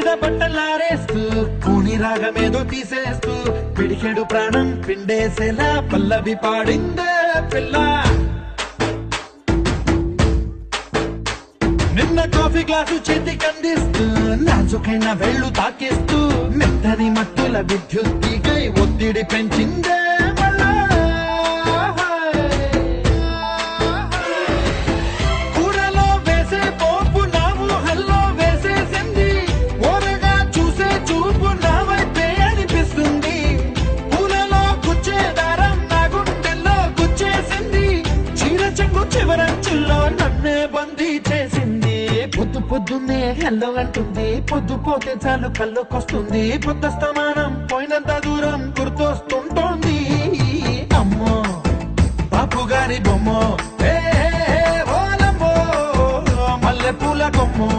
మీద బట్టలారేస్తూ కూని రాగమేదో తీసేస్తూ పిడికెడు ప్రాణం పిండేసేలా పల్లవి పాడిందే పిల్ల. నిన్న కాఫీ గ్లాసు చేతికి అందిస్తూ నాజుకైన వేళ్ళు తాకిస్తూ మెత్తని మత్తుల విద్యుత్తికై ఒత్తిడి పెంచిందే మళ్ళా. కూరలో వేసే పోపు నా ఊహల్లో వేసేసింది, ఓరగా చూసే చూపు నా వైపే అనిపిస్తుంది. పూలలో గుచ్చే దారం నా గుండెల్లో గుచ్చేసింది, చీర చెంగు చివరంచుల్లో నన్నే బందీ చేసింది. పొద్దు పొద్దున్నే హెల్లో అంటుంది, పొద్దు పోతే చాలు కళ్ళొకొస్తుంది. పొద్దస్తమానం పోయినంత దూరం గుర్తొస్తుంటోంది. అమ్మో బాపు గారి బొమ్మో, ఓలమ్మో మల్లె పూల కొమ్మో.